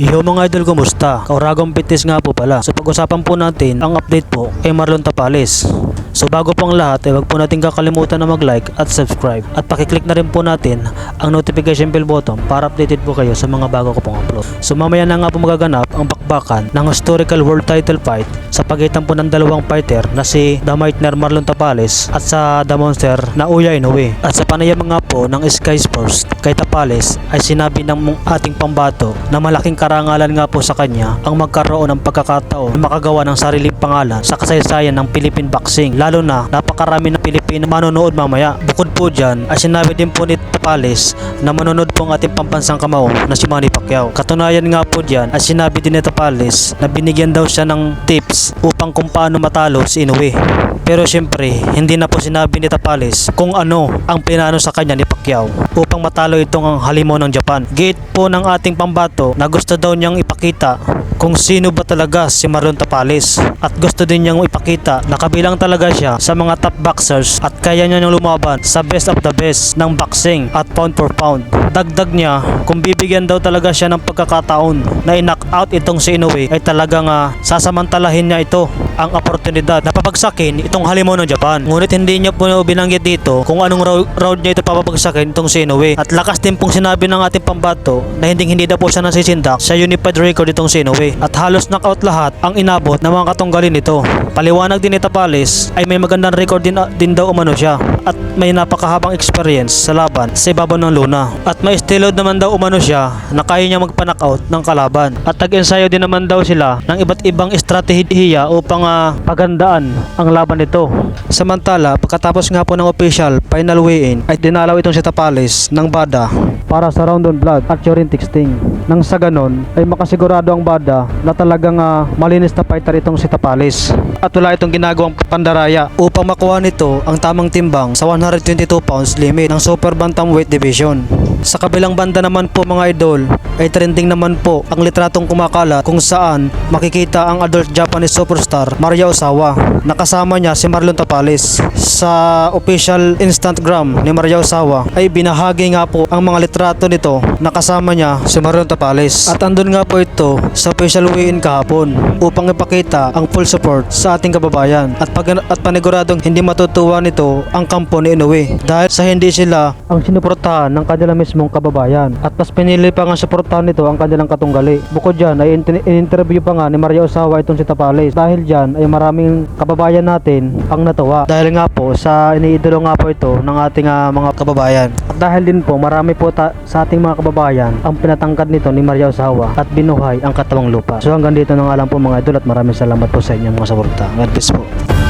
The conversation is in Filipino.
Yo mga idol, kumusta? Kauragong Pitis nga po pala. So pag-usapan po natin ang update po kay Marlon Tapales. So bago po ang lahat, wag po natin kakalimutan na mag-like at subscribe. At pakiclick na rin po natin ang notification bell button para updated po kayo sa mga bago ko pong upload. So mamaya na nga po magaganap ang bakbakan ng historical world title fight sa pagitan po ng dalawang fighter na si The Mightner Marlon Tapales at sa The Monster na Uya Inoue. At sa panayam nga po ng Sky Sports kay Tapales ay sinabi ng ating pambato na malaking karangalan nga po sa kanya ang magkaroon ng pagkakataon na makagawa ng sariling pangalan sa kasaysayan ng Philippine boxing, lalo na napakarami ng Pilipino manonood mamaya. Bukod po dyan ay sinabi din po ni Tapales na manonood po ang ating pambansang kamao na si Manny Pacquiao. Katunayan nga po dyan ay sinabi din ni Tapales na binigyan daw siya ng tips upang kung paano matalo si Inoue. Pero syempre hindi na po sinabi ni Tapales kung ano ang pinano sa kanya ni Pacquiao upang matalo itong halimaw ng Japan. Gate po ng ating pambato na gusto daw niyang ipakita kung sino ba talaga si Marlon Tapales at gusto din niyang ipakita na kabilang talaga siya sa mga top boxers at kaya niya niyang lumaban sa best of the best ng boxing at pound for pound. Dagdag niya, kung bibigyan daw talaga siya ng pagkakataon na i-knock out itong si Inoue ay talagang sasamantalahin niya ito ang oportunidad na papagsakin itong halimaw ng Japan. Ngunit hindi niya po binanggit dito kung anong round niya ito papapagsakin itong si Inoue. At lakas din pong sinabi ng ating pambato na hindi daw po siya nasisindak sa unified record itong si Inoue. At halos knockout lahat ang inabot ng mga katunggalin nito. Paliwanag din ni Tapales ay may magandang record din daw umano siya at may napakahabang experience sa laban sa ibabaw ng luna. At may stilod naman daw umano siya na kaya niya magpa-knockout ng kalaban. At nag-ensayo din naman daw sila ng iba't ibang estratehiya upang pagandaan ang laban nito. Samantala, pagkatapos nga po ng official final weigh-in ay dinalaw itong si Tapales ng BADA para sa round on blood at urine testing. Nang sa ganon ay makasigurado ang BADA na talagang malinis na fighter itong si Tapales at wala itong ginagawang pandaraya upang makuha nito ang tamang timbang sa 122 pounds limit ng super bantamweight division. Sa kabilang banda naman po mga idol ay trending naman po ang litratong kumakalat kung saan makikita ang adult Japanese superstar Maria Ozawa. Nakasama niya si Marlon Tapales. Sa official Instagram ni Maria Ozawa ay binahagi nga po ang mga litrato nito na kasama niya si Marlon Tapales. At andun nga po ito sa official weigh-in kahapon upang ipakita ang full support sa ating kababayan at paniguradong hindi matutuwa nito ang kampo ni Inoue dahil sa hindi sila ang sinuportahan ng kanilang mismong kababayan at mas pinili pa nga suportahan nito ang kanilang katunggali. Bukod dyan ay in-interview pa nga ni Maria Ozawa itong si Tapales dahil dyan ay maraming kababayan natin ang natuwa dahil nga po sa iniidolo nga po ito ng ating mga kababayan. At dahil din po marami po sa ating mga kababayan ang pinatangkad nito ni Maria Ozawa at binuhay ang katawang lupa. So hanggang dito na nga lang po mga idol at maraming salamat po sa inyong mga suporta. God bless po.